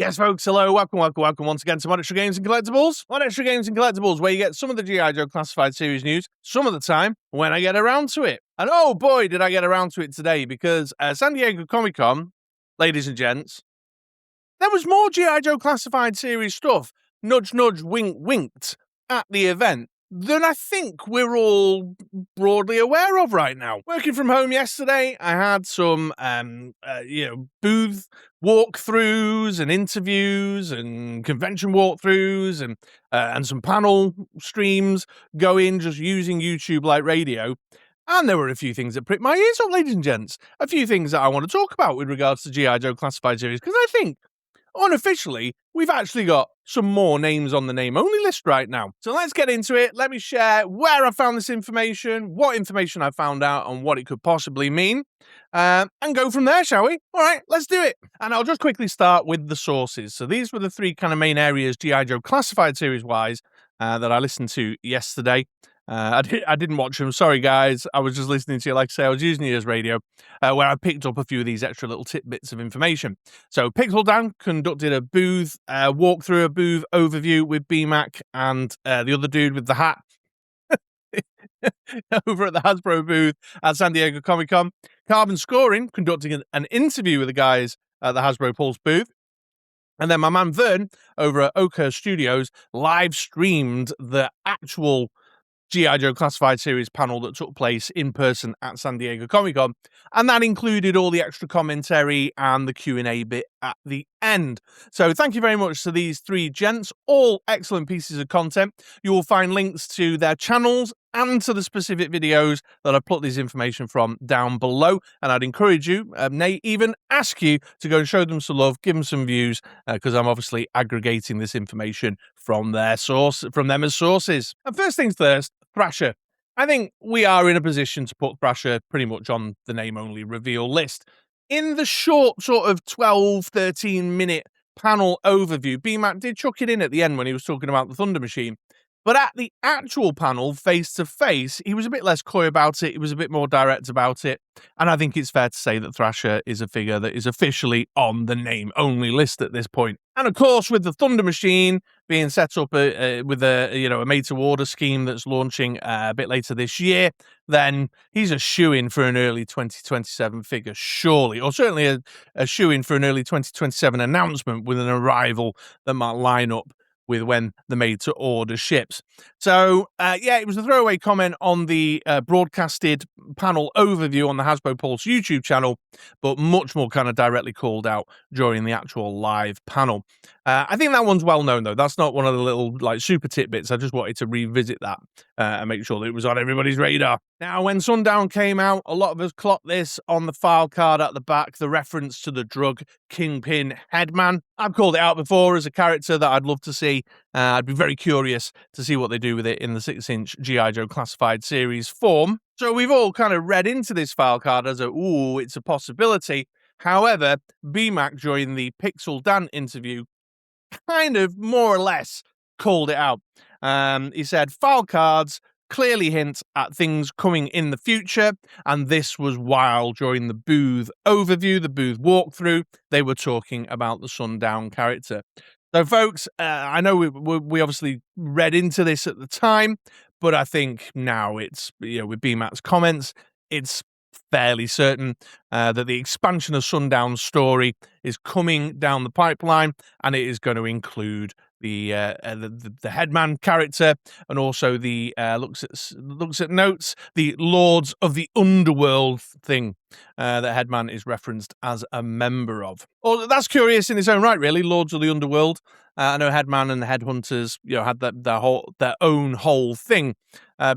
Yes, folks, hello, welcome once again to Extra Games and Collectibles. Extra Games and Collectibles, where you get some of the G.I. Joe Classified Series news, some of the time, when I get around to it. And oh boy, did I get around to it today, because San Diego Comic-Con, ladies and gents, there was more G.I. Joe Classified Series stuff, nudge, nudge, wink, winked, at the event than I think we're all broadly aware of right now. Working from home yesterday, I had some, booth walkthroughs and interviews and convention walkthroughs and some panel streams going, just using YouTube like radio. And there were a few things that pricked my ears up, ladies and gents. A few things that I want to talk about with regards to G.I. Joe Classified Series, because I think unofficially, we've actually got some more names on the name-only list right now. So let's get into it. Let me share where I found this information, what information I found out, and what it could possibly mean, and go from there, shall we? All right, let's do it. And I'll just quickly start with the sources. So these were the three kind of main areas, G.I. Joe Classified Series-wise, that I listened to yesterday. I didn't watch them. Sorry, guys. I was just listening to you. Like I say, I was using it as radio, where I picked up a few of these extra little tidbits of information. So Pixel Dan conducted a booth walkthrough, a booth overview with BMAC and the other dude with the hat over at the Hasbro booth at San Diego Comic-Con. Carbon Scoring conducting an interview with the guys at the Hasbro Pulse booth. And then my man Vern over at Oakhurst Studios live streamed the actual G.I. Joe Classified Series panel that took place in person at San Diego Comic-Con, and that included all the extra commentary and the Q&A bit at the end. So thank you very much to these three gents, all excellent pieces of content. You will find links to their channels and to the specific videos that I put this information from down below, and I'd encourage you, even ask you to go and show them some love, give them some views, because I'm obviously aggregating this information from them as sources. And first things first, Thrasher. I think we are in a position to put Thrasher pretty much on the name-only reveal list. In the short sort of 12, 13-minute panel overview, BMAC did chuck it in at the end when he was talking about the Thunder Machine. But at the actual panel, face-to-face, he was a bit less coy about it. He was a bit more direct about it. And I think it's fair to say that Thrasher is a figure that is officially on the name-only list at this point. And of course, with the Thunder Machine being set up with a made-to-order scheme that's launching a bit later this year, then he's a shoo-in for an early 2027 figure, surely. Or certainly a shoo-in for an early 2027 announcement with an arrival that might line up with when the made-to-order ships. So, it was a throwaway comment on the broadcasted panel overview on the Hasbro Pulse YouTube channel, but much more kind of directly called out during the actual live panel. I think that one's well known, though. That's not one of the little super tidbits. I just wanted to revisit that and make sure that it was on everybody's radar. Now, when Sundown came out, a lot of us clocked this on the file card at the back, the reference to the drug kingpin Headman. I've called it out before as a character that I'd love to see. I'd be very curious to see what they do with it in the 6-inch G.I. Joe Classified Series form. So we've all kind of read into this file card as it's a possibility. However, BMAC during the Pixel Dan interview kind of more or less called it out. He said, file cards clearly hint at things coming in the future, and this was while during the booth overview, the booth walkthrough, they were talking about the Sundown character. So, folks, I know we obviously read into this at the time, but I think now it's, with BMAC's comments, it's fairly certain that the expansion of Sundown's story is coming down the pipeline, and it is going to include the Headman character, and also the looks at notes, the Lords of the Underworld thing that Headman is referenced as a member of. Oh, that's curious in its own right, really. Lords of the Underworld. I know Headman and the Headhunters, had their own whole thing.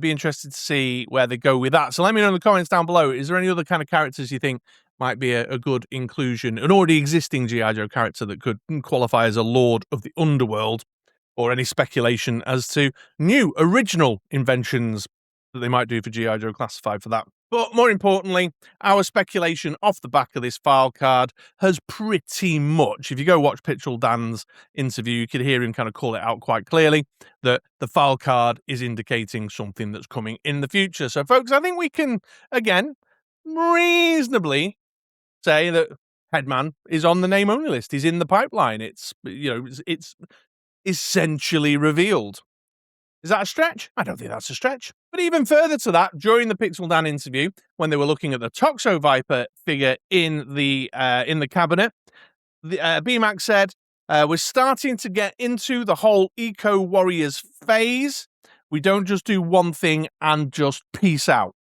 Be interested to see where they go with that. So let me know in the comments down below. Is there any other kind of characters you think might be a good inclusion, an already existing G.I. Joe character that could qualify as a Lord of the Underworld, or any speculation as to new, original inventions that they might do for G.I. Joe Classified for that? But more importantly, our speculation off the back of this file card has pretty much, if you go watch Pixel Dan's interview, you could hear him kind of call it out quite clearly, that the file card is indicating something that's coming in the future. So, folks, I think we can, again, reasonably say that Headman is on the name only list. He's in the pipeline. It's essentially revealed. Is that a stretch? I don't think that's a stretch. But even further to that, during the Pixel Dan interview, when they were looking at the Toxo Viper figure in the cabinet, BMAX said, "We're starting to get into the whole Eco Warriors phase. We don't just do one thing and just peace out."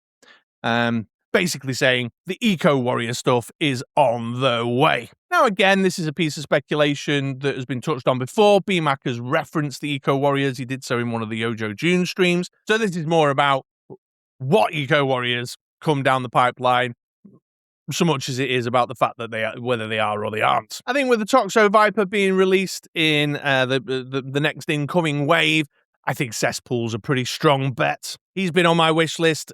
Basically saying the Eco Warrior stuff is on the way. Now, again, this is a piece of speculation that has been touched on before. BMAC has referenced the Eco Warriors. He did so in one of the Yojo June streams. So this is more about what Eco Warriors come down the pipeline, so much as it is about the fact that whether they are or they aren't. I think with the Toxo Viper being released in the next incoming wave, I think Cesspool's a pretty strong bet. He's been on my wish list.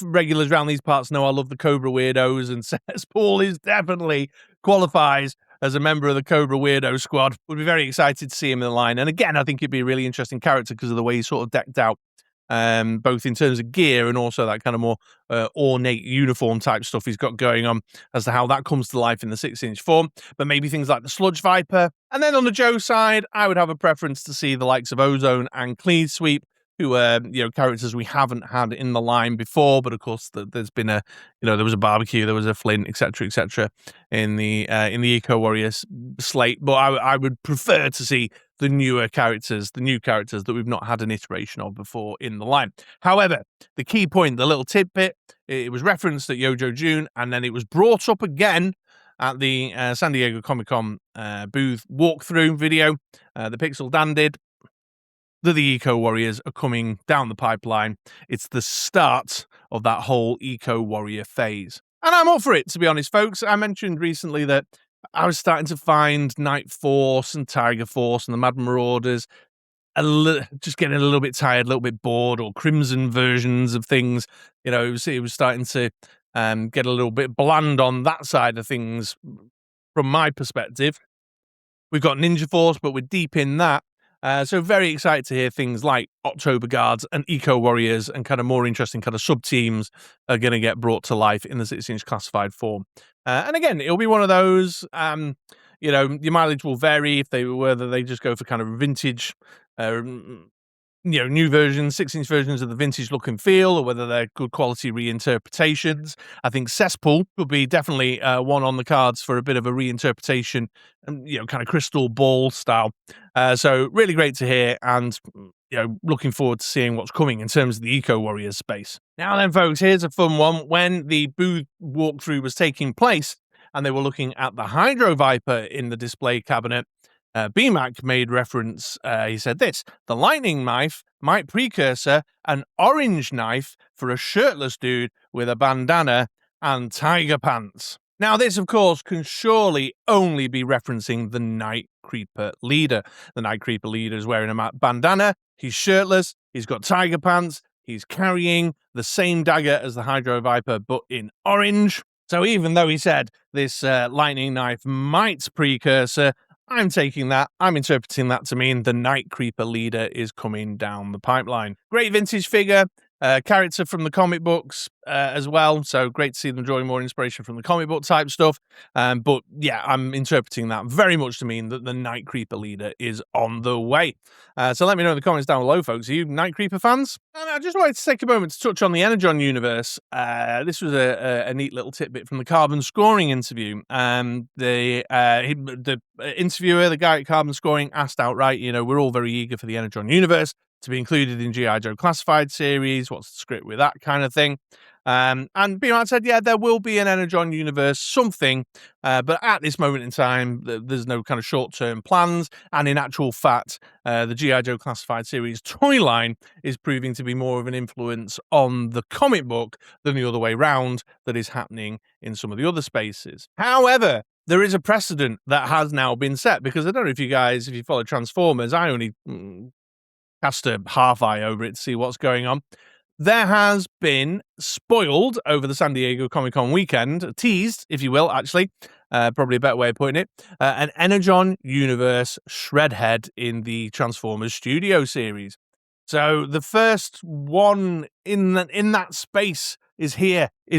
Regulars around these parts know I love the Cobra Weirdos, and Cesspool is definitely qualifies as a member of the Cobra Weirdo squad. Would be very excited to see him in the line. And again, I think he'd be a really interesting character because of the way he's sort of decked out, both in terms of gear and also that kind of more ornate uniform type stuff he's got going on as to how that comes to life in the 6-inch form. But maybe things like the Sludge Viper. And then on the Joe side, I would have a preference to see the likes of Ozone and Clean Sweep, who are, characters we haven't had in the line before. But of course, there's been there was a Barbecue, there was a Flint, etc., in the Eco Warriors slate. But I would prefer to see the new characters that we've not had an iteration of before in the line. However, the key point, the little tidbit, it was referenced at Yojo June, and then it was brought up again at the San Diego Comic-Con booth walkthrough video the Pixel Dan did, that the Eco Warriors are coming down the pipeline. It's the start of that whole Eco Warrior phase. And I'm up for it, to be honest, folks. I mentioned recently that I was starting to find Night Force and Tiger Force and the Mad Marauders just getting a little bit tired, a little bit bored, or Crimson versions of things. It was starting to get a little bit bland on that side of things from my perspective. We've got Ninja Force, but we're deep in that. So very excited to hear things like October Guards and Eco Warriors and kind of more interesting kind of sub-teams are going to get brought to life in the 6-inch classified form. And again, it'll be one of those, your mileage will vary whether they just go for kind of vintage, new versions, 6-inch versions of the vintage look and feel, or whether they're good quality reinterpretations. I think Cesspool would be definitely one on the cards for a bit of a reinterpretation, kind of crystal ball style. So really great to hear, and looking forward to seeing what's coming in terms of the Eco Warriors space. Now then, folks, here's a fun one. When the booth walkthrough was taking place, and they were looking at the Hydro Viper in the display cabinet, BMAC made reference, he said this: "The lightning knife might precursor an orange knife for a shirtless dude with a bandana and tiger pants." Now, this, of course, can surely only be referencing the Night Creeper leader. The Night Creeper leader is wearing a bandana, he's shirtless, he's got tiger pants, he's carrying the same dagger as the Hydro Viper, but in orange. So even though he said this lightning knife might precursor, I'm interpreting that to mean the Night Creeper leader is coming down the pipeline. Great vintage figure, character from the comic books as well, so great to see them drawing more inspiration from the comic book type stuff. But yeah, I'm interpreting that very much to mean that the Night Creeper leader is on the way. So let me know in the comments down below, folks. Are you Night Creeper fans? And I just wanted to take a moment to touch on the Energon universe. This was a neat little tidbit from the Carbon Scoring interview. The interviewer, the guy at Carbon Scoring, asked outright, we're all very eager for the Energon universe to be included in G.I. Joe Classified series. What's the script with that kind of thing? And BMAC said, yeah, there will be an Energon universe, something, but at this moment in time, there's no kind of short-term plans. And in actual fact, the G.I. Joe Classified series toy line is proving to be more of an influence on the comic book than the other way round that is happening in some of the other spaces. However, there is a precedent that has now been set, because I don't know if you follow Transformers, I only cast a half eye over it to see what's going on. There has been spoiled over the San Diego Comic-Con weekend, teased, if you will, actually, probably a better way of putting it, an Energon universe Shredhead in the Transformers Studio series. So the first one in that space is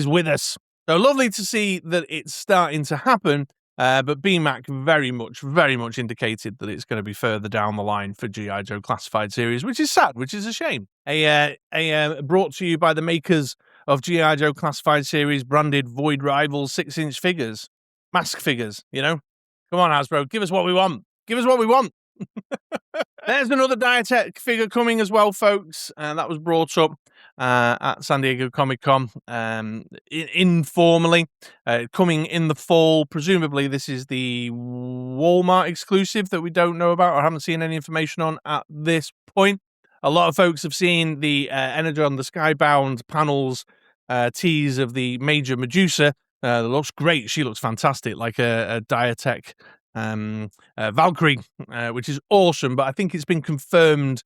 with us. So lovely to see that it's starting to happen. But BMAC very much indicated that it's going to be further down the line for G.I. Joe Classified series, which is sad, which is a shame. Brought to you by the makers of G.I. Joe Classified series, branded Void Rivals 6-inch figures. Mask figures, you know? Come on, Hasbro, give us what we want. Give us what we want. There's another Diatech figure coming as well, folks. That was brought up at San Diego Comic-Con informally. Coming in the fall. Presumably, this is the Walmart exclusive that we don't know about or haven't seen any information on at this point. A lot of folks have seen the Energon, the Skybound panels tease of the Major Medusa. Looks great. She looks fantastic, like a Diatech Valkyrie, which is awesome. But I think it's been confirmed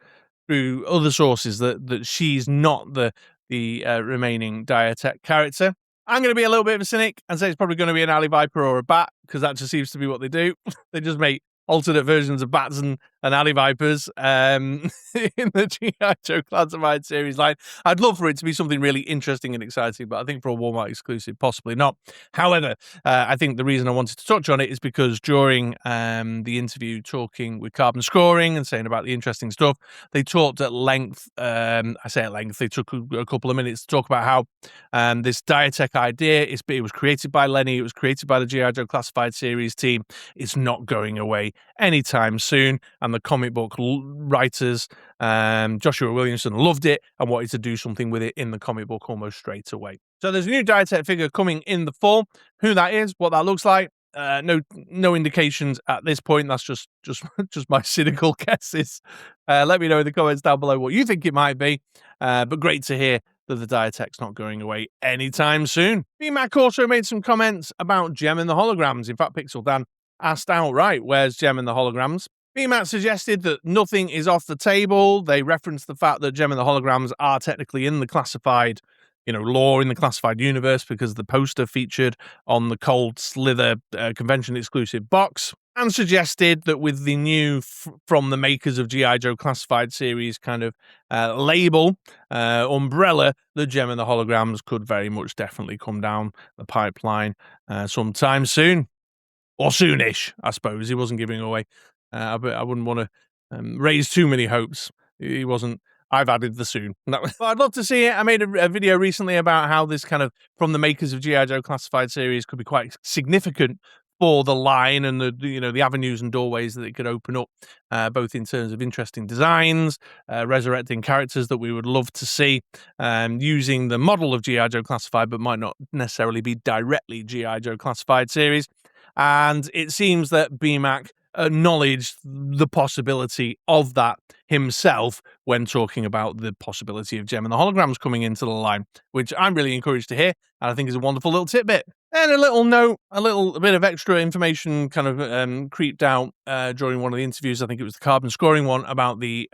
through other sources that she's not the remaining Diatech character. I'm going to be a little bit of a cynic and say it's probably going to be an Alley Viper or a bat, because that just seems to be what they do. They just make alternate versions of bats and Alley Vipers in the G.I. Joe Classified series line. I'd love for it to be something really interesting and exciting, but I think for a Walmart exclusive, possibly not. However, I think the reason I wanted to touch on it is because during the interview talking with Carbon Scoring and saying about the interesting stuff, they talked at length, I say at length, they took a couple of minutes to talk about how this Diatech idea, it was created by Lenny, it was created by the G.I. Joe Classified series team, it's not going away anytime soon, and the comic book writers, Joshua Williamson, loved it and wanted to do something with it in the comic book almost straight away. So there's a new Diatech figure coming in the fall. Who that is, what that looks like, no indications at this point. That's just my cynical guesses. Let me know in the comments down below what you think it might be. But great to hear that the Diatech's not going away anytime soon. BMAC also made some comments about Gem and the Holograms. In fact, Pixel Dan asked outright, where's Gem and the Holograms? BMAC suggested that nothing is off the table. They referenced the fact that Gem and the Holograms are technically in the classified, lore in the classified universe, because the poster featured on the Cold Slither convention exclusive box, and suggested that with the new from the makers of G.I. Joe Classified series kind of label, umbrella, the Gem and the Holograms could very much definitely come down the pipeline sometime soon. Or soonish, I suppose. He wasn't giving away. I wouldn't want to raise too many hopes. He wasn't. I've added the soon. No. But I'd love to see it. I made a video recently about how this kind of from the makers of G.I. Joe Classified series could be quite significant for the line and the avenues and doorways that it could open up, both in terms of interesting designs, resurrecting characters that we would love to see, using the model of G.I. Joe Classified, but might not necessarily be directly G.I. Joe Classified series. And it seems that BMAC acknowledged the possibility of that himself when talking about the possibility of Gem and the Holograms coming into the line, which I'm really encouraged to hear, and I think is a wonderful little tidbit. And a little note, a little bit of extra information kind of creeped out during one of the interviews. I think it was the Carbon Scoring one, about the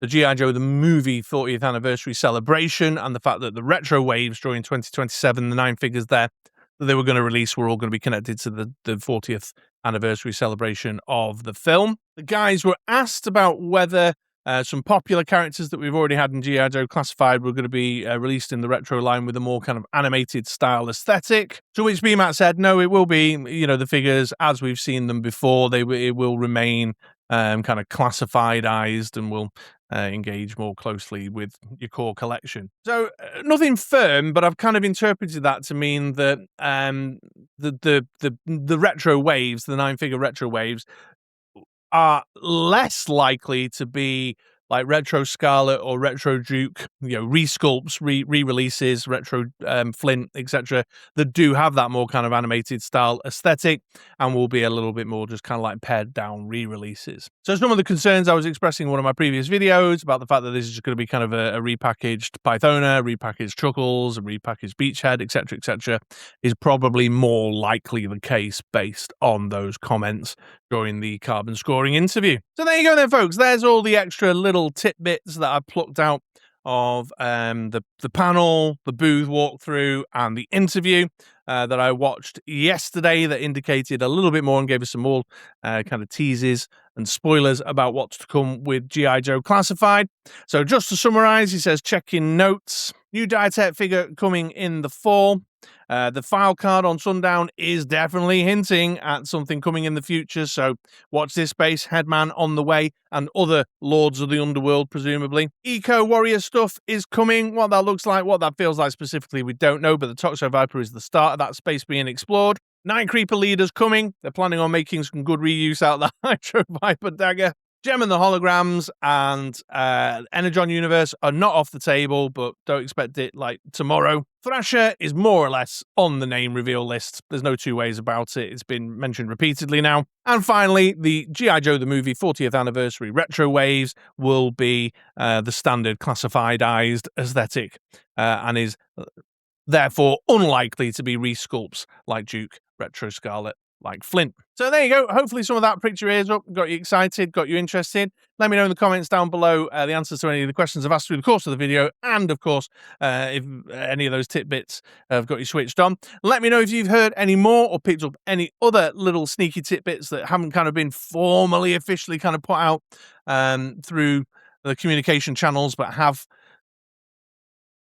G.I. Joe, the movie 40th anniversary celebration, and the fact that the retro waves during 2027, the 9 figures there, that they were going to release were all going to be connected to the 40th anniversary celebration of the film. The guys were asked about whether some popular characters that we've already had in G.I. Joe Classified were going to be released in the retro line with a more kind of animated style aesthetic. To which BMAC said, no, it will be, the figures as we've seen them before. It will remain kind of classified-ized and will engage more closely with your core collection. So nothing firm, but I've kind of interpreted that to mean that the retro waves, the 9-figure retro waves, are less likely to be like Retro Scarlet or Retro Duke, resculpts, re-releases, Retro Flint, etc., that do have that more kind of animated style aesthetic and will be a little bit more just kind of like pared down re-releases. So some of the concerns I was expressing in one of my previous videos about the fact that this is just going to be kind of a repackaged Pythona, repackaged Chuckles, a repackaged Beachhead, etc., is probably more likely the case based on those comments during the Carbon Scoring interview. So there you go then, folks. There's all the extra little tidbits that I plucked out of the panel, the booth walkthrough, and the interview that I watched yesterday that indicated a little bit more and gave us some more kind of teases and spoilers about what's to come with G.I. Joe Classified. So just to summarize, he says, check in notes. New Diatech figure coming in the fall. The file card on Sundown is definitely hinting at something coming in the future, so watch this space. Headman on the way, and other Lords of the Underworld, presumably. Eco Warrior stuff is coming. What that looks like, what that feels like specifically, we don't know, but the Toxo Viper is the start of that space being explored. Night Creeper leaders coming. They're planning on making some good reuse out of the Hydro Viper dagger. Gem and the Holograms and Energon universe are not off the table, but don't expect it like tomorrow. Thrasher is more or less on the name reveal list. There's no two ways about it. It's been mentioned repeatedly now. And finally, the G.I. Joe the Movie 40th Anniversary Retro Waves will be the standard classifiedized aesthetic and is therefore unlikely to be resculpts like Duke, Retro Scarlet, like Flint. So there you go. Hopefully some of that pricked your ears up, got you excited, got you interested. Let me know in the comments down below the answers to any of the questions I've asked through the course of the video, and of course, if any of those tidbits have got you switched on. Let me know if you've heard any more or picked up any other little sneaky tidbits that haven't kind of been formally, officially kind of put out through the communication channels, but have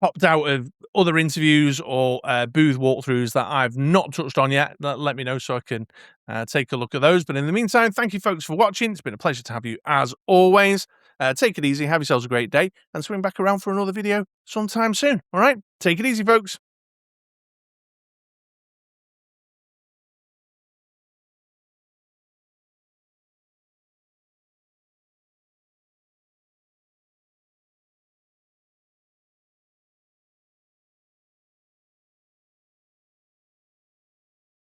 popped out of other interviews or booth walkthroughs that I've not touched on yet. Let me know so I can take a look at those. But in the meantime, thank you folks for watching. It's been a pleasure to have you as always. Take it easy, have yourselves a great day, and swing back around for another video sometime soon. All right, take it easy, folks.